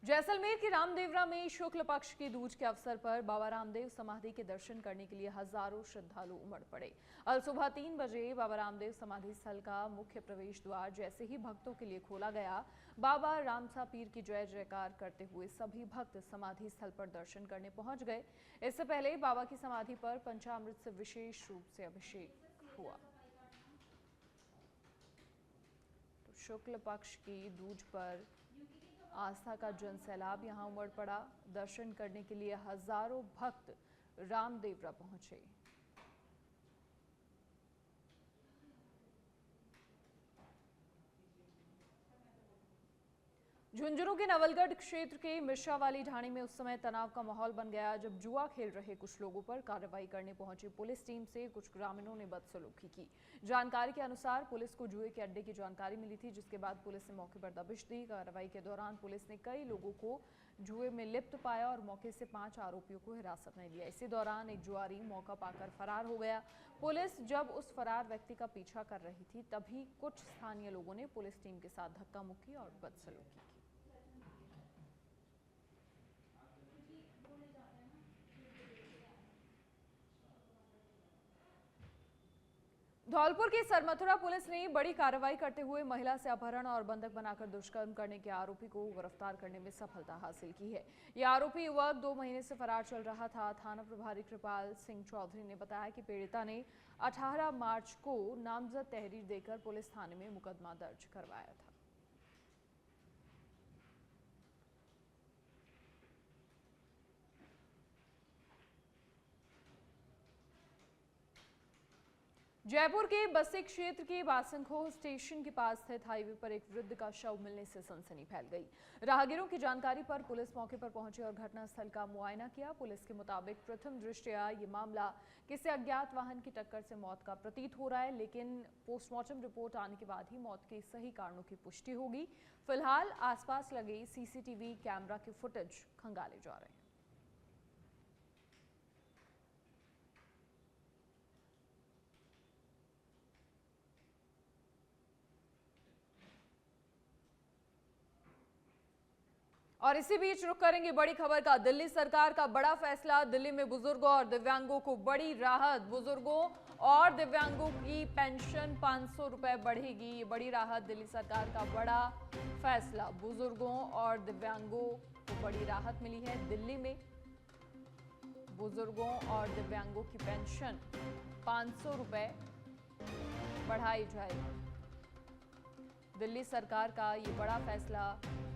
जैसलमेर के रामदेवरा में शुक्ल पक्ष की दूज के अवसर पर बाबा रामदेव समाधि के दर्शन करने के लिए हजारों श्रद्धालु उमड़ पड़े। कल सुबह 3 बजे बाबा रामदेव समाधि स्थल का मुख्य प्रवेश द्वार जैसे ही भक्तों के लिए खोला गया, बाबा रामसा पीर की जय जयकार करते हुए सभी भक्त समाधि स्थल पर दर्शन करने पहुंच गए। इससे पहले बाबा की समाधि पर पंचामृत से विशेष रूप से अभिषेक हुआ। तो शुक्ल पक्ष की दूज पर आस्था का जनसैलाब यहां उमड़ पड़ा। दर्शन करने के लिए हजारों भक्त रामदेवरा पहुंचे। झुंझुनू के नवलगढ़ क्षेत्र के मिर्शावाली ढाणी में उस समय तनाव का माहौल बन गया जब जुआ खेल रहे कुछ लोगों पर कार्रवाई करने पहुंची पुलिस टीम से कुछ ग्रामीणों ने बदसलूकी की। जानकारी के अनुसार पुलिस को जुए के अड्डे की जानकारी मिली थी, जिसके बाद पुलिस ने मौके पर दबिश दी। कार्रवाई के दौरान पुलिस ने कई लोगों को जुए में लिप्त पाया और मौके से 5 आरोपियों को हिरासत में लिया। इसी दौरान एक जुआरी मौका पाकर फरार हो गया। पुलिस जब उस फरार व्यक्ति का पीछा कर रही थी, तभी कुछ स्थानीय लोगों ने पुलिस टीम के साथ धक्का मुक्की और बदसलूकी की। धौलपुर की सरमथुरा पुलिस ने बड़ी कार्रवाई करते हुए महिला से अपहरण और बंधक बनाकर दुष्कर्म करने के आरोपी को गिरफ्तार करने में सफलता हासिल की है। यह आरोपी युवक 2 महीने से फरार चल रहा था। थाना प्रभारी कृपाल सिंह चौधरी ने बताया कि पीड़िता ने 18 मार्च को नामजद तहरीर देकर पुलिस थाने में मुकदमा दर्ज करवाया था। जयपुर के बस्सी क्षेत्र के बासनखोह स्टेशन के पास स्थित हाईवे पर एक वृद्ध का शव मिलने से सनसनी फैल गई। राहगीरों की जानकारी पर पुलिस मौके पर पहुंची और घटनास्थल का मुआयना किया। पुलिस के मुताबिक प्रथम दृष्टया ये मामला किसी अज्ञात वाहन की टक्कर से मौत का प्रतीत हो रहा है, लेकिन पोस्टमार्टम रिपोर्ट आने के बाद ही मौत के सही कारणों की पुष्टि होगी। फिलहाल आसपास लगे सीसीटीवी कैमरा के फुटेज खंगाले जा रहे हैं। और इसी बीच रुक करेंगे बड़ी खबर का। दिल्ली सरकार का बड़ा फैसला। दिल्ली में बुजुर्गों और दिव्यांगों को बड़ी राहत। बुजुर्गों और दिव्यांगों की पेंशन 500 रुपए बढ़ेगी। ये बड़ी राहत, दिल्ली सरकार का बड़ा फैसला। बुजुर्गों और दिव्यांगों को बड़ी राहत मिली है। दिल्ली में बुजुर्गों और दिव्यांगों की पेंशन 500 रुपए बढ़ाई जाएगी। दिल्ली सरकार का ये बड़ा फैसला।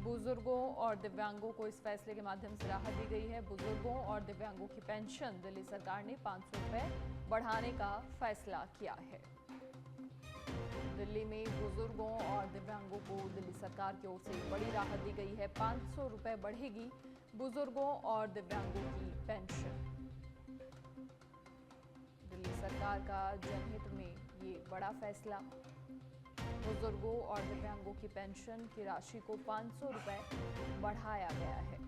बुजुर्गों और दिव्यांगों को इस फैसले के माध्यम से राहत दी गई है। बुजुर्गों और दिव्यांगों की पेंशन दिल्ली सरकार ने 500 रुपए बढ़ाने का फैसला किया है। दिल्ली में बुजुर्गों और दिव्यांगों को दिल्ली सरकार की ओर से बड़ी राहत दी गई है। 500 रुपए बढ़ेगी बुजुर्गों और दिव्यांगों की पेंशन। दिल्ली सरकार का जनहित में ये बड़ा फैसला। बुजुर्गों और दिव्यांगों की पेंशन की राशि को 500 रुपए बढ़ाया गया है।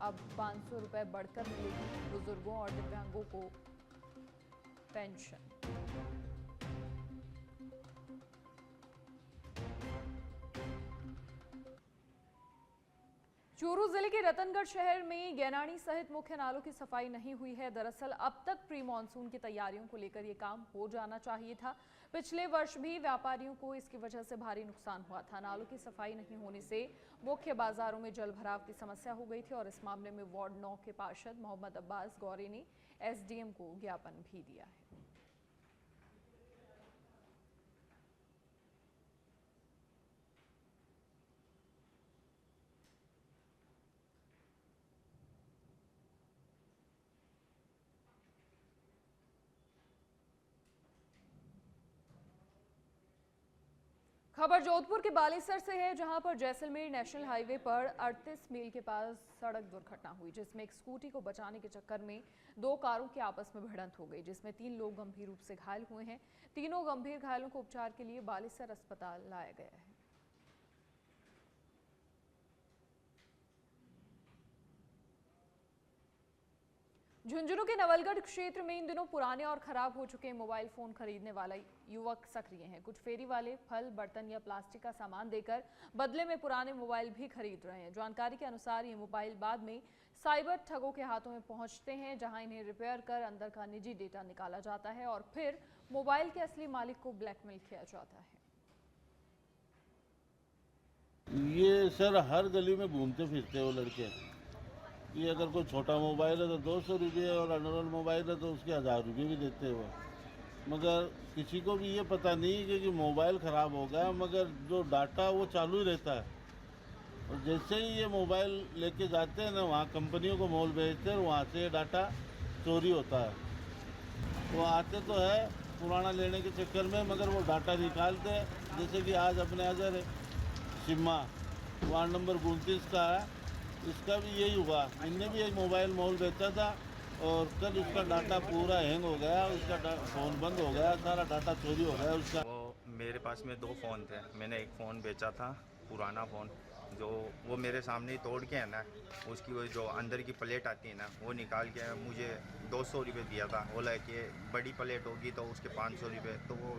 अब 500 रुपए बढ़कर मिलेगी बुजुर्गों और दिव्यांगों को पेंशन। चूरू जिले के रतनगढ़ शहर में गैनानी सहित मुख्य नालों की सफाई नहीं हुई है। दरअसल अब तक प्री मानसून की तैयारियों को लेकर यह काम हो जाना चाहिए था। पिछले वर्ष भी व्यापारियों को इसकी वजह से भारी नुकसान हुआ था। नालों की सफाई नहीं होने से मुख्य बाजारों में जलभराव की समस्या हो गई थी और इस मामले में वार्ड 9 के पार्षद मोहम्मद अब्बास गौरी ने एसडीएम को ज्ञापन भी दिया है। खबर जोधपुर के बालेसर से है, जहां पर जैसलमेर नेशनल हाईवे पर 38 मील के पास सड़क दुर्घटना हुई, जिसमें एक स्कूटी को बचाने के चक्कर में 2 कारों की आपस में भिड़ंत हो गई, जिसमें 3 लोग गंभीर रूप से घायल हुए हैं। तीनों गंभीर घायलों को उपचार के लिए बालेसर अस्पताल लाया गया है। झुंझुनू के नवलगढ़ क्षेत्र में इन दिनों पुराने और खराब हो चुके मोबाइल फोन खरीदने वाला युवक सक्रिय हैं। कुछ फेरी वाले फल, बर्तन या प्लास्टिक का सामान देकर बदले में पुराने मोबाइल भी खरीद रहे हैं। जानकारी के अनुसार ये मोबाइल बाद में साइबर ठगों के हाथों में पहुंचते हैं, जहां इन्हें रिपेयर कर अंदर का निजी डेटा निकाला जाता है और फिर मोबाइल के असली मालिक को ब्लैकमेल किया जाता है। ये सर हर गली में घूमते फिरते हैं वो लड़के। ये अगर कोई छोटा मोबाइल है तो 200 रुपये और अनरोल मोबाइल है तो उसके 1000 रुपये भी देते हैं वो। मगर किसी को भी ये पता नहीं कि मोबाइल ख़राब हो गया, मगर जो डाटा वो चालू ही रहता है। और जैसे ही ये मोबाइल लेके जाते हैं ना, वहाँ कंपनियों को मोल भेजते हैं और वहाँ से डाटा चोरी होता है। वो आते तो है पुराना लेने के चक्कर में, मगर वो डाटा निकालते हैं। जैसे कि आज अपने अगर सिम्मा वार्ड नंबर 29 का है, इसका भी यही हुआ। इनने भी एक मोबाइल मोल बेचा था और कल उसका डाटा पूरा हैंग हो गया, उसका फ़ोन बंद हो गया, सारा डाटा चोरी हो गया उसका। वो मेरे पास में 2 फ़ोन थे। मैंने एक फ़ोन बेचा था, पुराना फ़ोन, जो वो मेरे सामने ही तोड़ के है ना, उसकी वो जो अंदर की प्लेट आती है ना, वो निकाल के मुझे 200 रुपये दिया था। बोला कि बड़ी प्लेट होगी तो उसके 500 रुपये। तो वो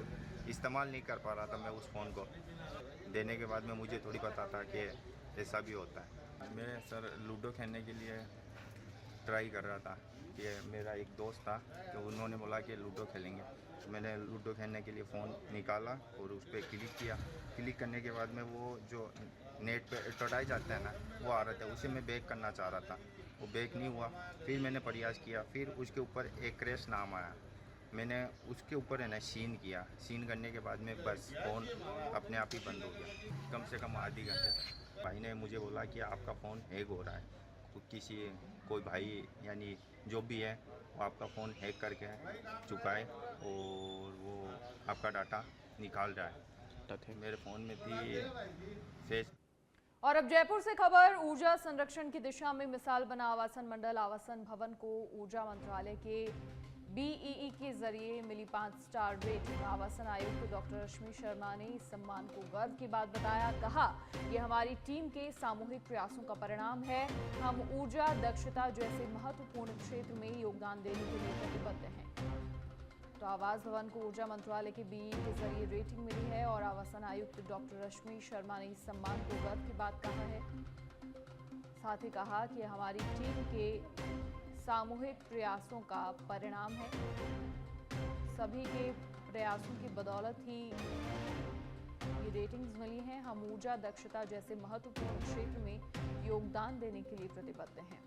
इस्तेमाल नहीं कर पा रहा था मैं उस फ़ोन को। देने के बाद में मुझे थोड़ी पता था कि ऐसा भी होता है। मैं सर लूडो खेलने के लिए ट्राई कर रहा था कि मेरा एक दोस्त था, तो उन्होंने बोला कि लूडो खेलेंगे। तो मैंने लूडो खेलने के लिए फ़ोन निकाला और उस पर क्लिक किया। क्लिक करने के बाद में वो जो नेट पे एडवर्टाइज आता है ना, वो आ रहा था। उसे मैं बैक करना चाह रहा था, वो बैक नहीं हुआ। फिर मैंने प्रयास किया, फिर उसके ऊपर एक क्रैश नाम आया। मैंने उसके ऊपर है ना सीन किया। सीन करने के बाद में बस फ़ोन अपने आप ही बंद हो गया। कम से कम आधी घंटे तक भाई ने मुझे बोला कि आपका फ़ोन हैक हो रहा है, तो कोई भाई यानी जो भी है वो आपका फ़ोन हैक करके चुका है और वो आपका डाटा निकाल रहा है। मेरे फ़ोन में थी फेस। और अब जयपुर से खबर, ऊर्जा संरक्षण की दिशा में मिसाल बना आवासन मंडल आवासन भवन को ऊर्जा मंत्रालय के बीईई के जरिए मिली 5 स्टार रेटिंग। आवासन आयुक्त डॉक्टर रश्मि शर्मा ने इस सम्मान को गर्व की बात बताया। कहा, ये हमारी टीम के सामूहिक प्रयासों का परिणाम है। हम ऊर्जा दक्षता जैसे महत्वपूर्ण क्षेत्र में योगदान देने के लिए प्रतिबद्ध हैं। तो आवास भवन को ऊर्जा मंत्रालय के बीईई के जरिए रेटिंग मिली है और आवासन आयुक्त डॉक्टर रश्मि शर्मा ने इस सम्मान को गर्व की बात कहा है। साथ ही कहा कि हमारी टीम के सामूहिक प्रयासों का परिणाम है। सभी के प्रयासों की बदौलत ही ये रेटिंग्स मिली हैं। हम ऊर्जा दक्षता जैसे महत्वपूर्ण क्षेत्र में योगदान देने के लिए प्रतिबद्ध हैं।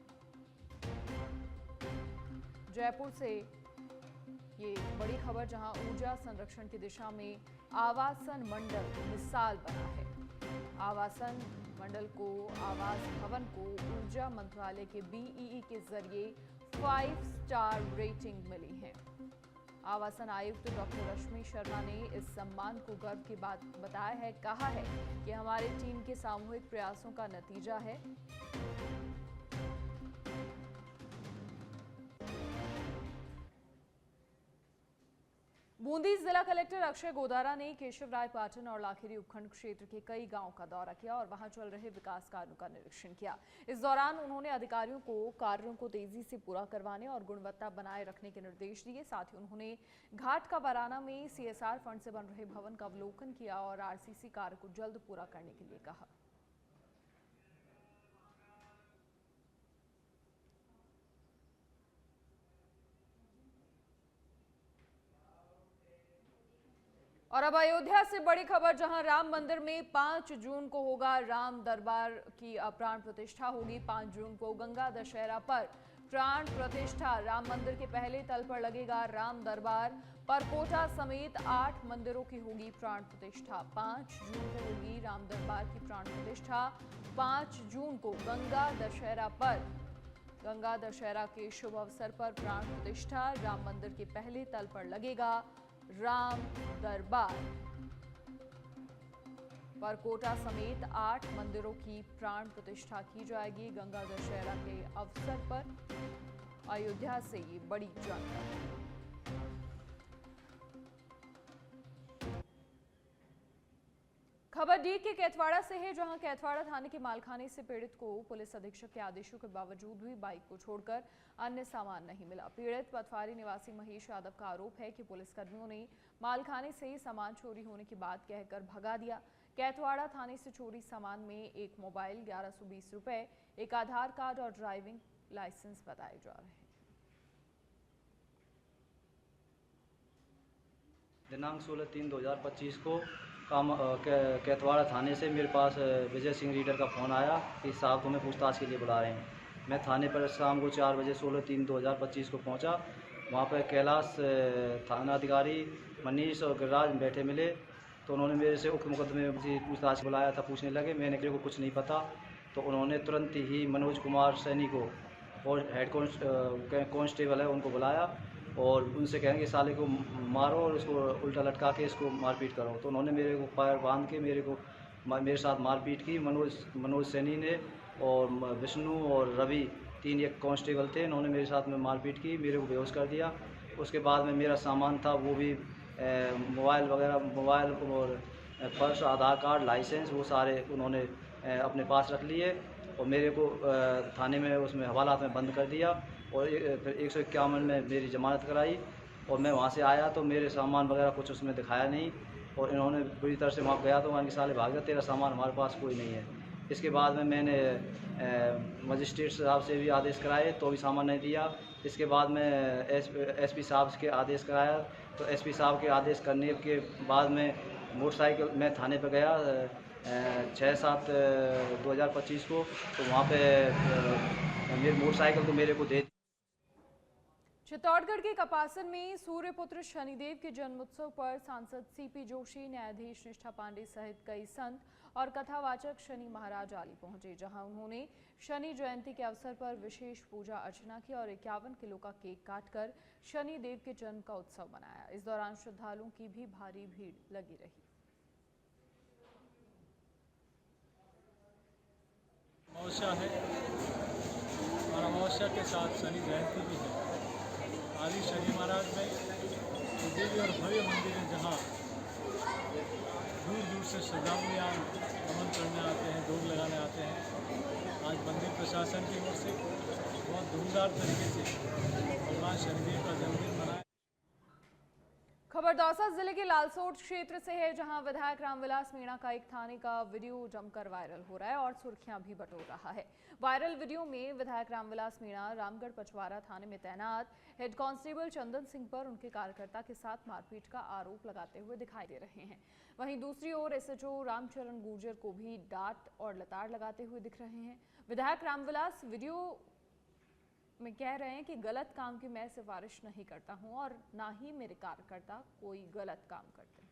जयपुर से ये बड़ी खबर, जहां ऊर्जा संरक्षण की दिशा में आवासन मंडल मिसाल बना है। आवासन मंडल को, आवास भवन को ऊर्जा मंत्रालय के बीईई के जरिए 5 स्टार रेटिंग मिली है। आवासन आयुक्त डॉक्टर रश्मि शर्मा ने इस सम्मान को गर्व की बात बताया है। कहा है कि हमारी टीम के सामूहिक प्रयासों का नतीजा है। बूंदी जिला कलेक्टर अक्षय गोदारा ने केशवराय पाटन और लाखेरी उपखंड क्षेत्र के कई गांवों का दौरा किया और वहां चल रहे विकास कार्यों का निरीक्षण किया। इस दौरान उन्होंने अधिकारियों को कार्यों को तेजी से पूरा करवाने और गुणवत्ता बनाए रखने के निर्देश दिए। साथ ही उन्होंने घाट का बराना में सीएसआर फंड से बन रहे भवन का अवलोकन किया और आरसीसी कार्य को जल्द पूरा करने के लिए कहा। और अब अयोध्या से बड़ी खबर, जहां राम मंदिर में 5 जून को होगा राम दरबार की प्राण प्रतिष्ठा होगी। 5 जून को गंगा दशहरा पर प्राण प्रतिष्ठा। राम मंदिर के पहले तल पर लगेगा राम दरबार। परकोटा समेत 8 मंदिरों की होगी प्राण प्रतिष्ठा। 5 जून को होगी राम दरबार की प्राण प्रतिष्ठा। 5 जून को गंगा दशहरा पर, गंगा दशहरा के शुभ अवसर पर प्राण प्रतिष्ठा। राम मंदिर के पहले तल पर लगेगा राम दरबार। परकोटा समेत 8 मंदिरों की प्राण प्रतिष्ठा की जाएगी गंगा दशहरा के अवसर पर। अयोध्या से ये बड़ी जानकारी। खबर डी के कैथवाड़ा से है, जहां कैथवाड़ा थाने के मालखाने से पीड़ित को पुलिस अधीक्षक के आदेशों के बावजूद भी बाइक को छोड़कर अन्य सामान नहीं मिला। पीड़ित पथवारी निवासी महेश यादव का आरोप है कि पुलिसकर्मियों ने मालखाने से ही सामान चोरी होने की बात कहकर भगा दिया। कैथवाड़ा थाने से चोरी सामान में एक मोबाइल, 1120 रुपए, एक आधार कार्ड और ड्राइविंग लाइसेंस बताए जा रहे हैं। दिनांक 16/3/2025 को कैथवाड़ा थाने से मेरे पास विजय सिंह रीडर का फ़ोन आया कि साहब तुम्हें पूछताछ के लिए बुला रहे हैं। मैं थाने पर शाम को 4 बजे 16/3/2025 को पहुंचा। वहां पर कैलाश थाना अधिकारी मनीष और गिरिराज बैठे मिले, तो उन्होंने मेरे से उक्त मुकदमे में पूछताछ बुलाया था। पूछने लगे, मैंने मेरे को कुछ नहीं पता, तो उन्होंने तुरंत ही मनोज कुमार सैनी को और हेड कांस्टेबल है उनको बुलाया और उनसे कहेंगे साले को मारो और उसको उल्टा लटका के इसको मारपीट करो। तो उन्होंने मेरे को पैर बांध के मेरे साथ मारपीट की। मनोज सैनी ने और विष्णु और रवि, 3 एक कांस्टेबल थे, इन्होंने मेरे साथ में मारपीट की, मेरे को बेहोश कर दिया। उसके बाद में मेरा सामान था वो भी मोबाइल और पर्स, आधार कार्ड, लाइसेंस, वो सारे उन्होंने अपने पास रख लिए और मेरे को थाने में उसमें हवालात में बंद कर दिया और फिर 151 में मेरी ज़मानत कराई। और मैं वहाँ से आया तो मेरे सामान वगैरह कुछ उसमें दिखाया नहीं और इन्होंने बुरी तरह से वहाँ गया तो वहाँ के साले भाग गए, तेरा सामान हमारे पास कोई नहीं है। इसके बाद में मैंने मजिस्ट्रेट साहब से भी आदेश कराए तो भी सामान नहीं दिया। इसके बाद में एसपी साहब के आदेश कराया, तो एसपी साहब के आदेश करने के बाद में मोटरसाइकिल मैं थाने पर गया 6/7/2025 को, तो वहाँ पे मेरी मोटरसाइकिल तो मेरे को दे। चित्तौड़गढ़ के कपासन में सूर्यपुत्र शनिदेव के जन्मोत्सव पर सांसद सीपी जोशी, न्यायाधीश निष्ठा पांडे सहित कई संत और कथावाचक शनि महाराज आली पहुंचे, जहां उन्होंने शनि जयंती के अवसर पर विशेष पूजा अर्चना की और 51 किलो का केक काटकर शनि देव के जन्म का उत्सव मनाया। इस दौरान श्रद्धालुओं की भी भारी भीड़ लगी रही। अमावस्या है और अमावस्या के साथ शनि जयंती भी है। आदि शनि महाराज में दिव्य और भव्य मंदिर है, जहाँ दूर दूर से श्रद्धालु यहाँ नमन करने आते हैं, भोग लगाने आते हैं। आज मंदिर प्रशासन की ओर से बहुत धूमधाम तरीके से भगवान शनिदेव का जन्मदिन मनाया। खबर दौसा जिले के लालसोट क्षेत्र से है, जहां विधायक रामविलास मीणा का एक थाने का वीडियो जमकर वायरल हो रहा है और सुर्खियां भी बटोर रहा है। वायरल वीडियो में विधायक रामविलास मीणा रामगढ़ पचवारा थाने में तैनात हेड कांस्टेबल चंदन सिंह पर उनके कार्यकर्ता के साथ मारपीट का आरोप लगाते हुए दिखाई दे रहे हैं। वहीं दूसरी ओर एसएचओ रामचरण गुर्जर को भी डांट और लताड़ लगाते हुए दिख रहे हैं। विधायक रामविलास वीडियो में कह रहे हैं कि गलत काम की मैं सिफारिश नहीं करता हूं और ना ही मेरे कार्यकर्ता कोई गलत काम करते हैं।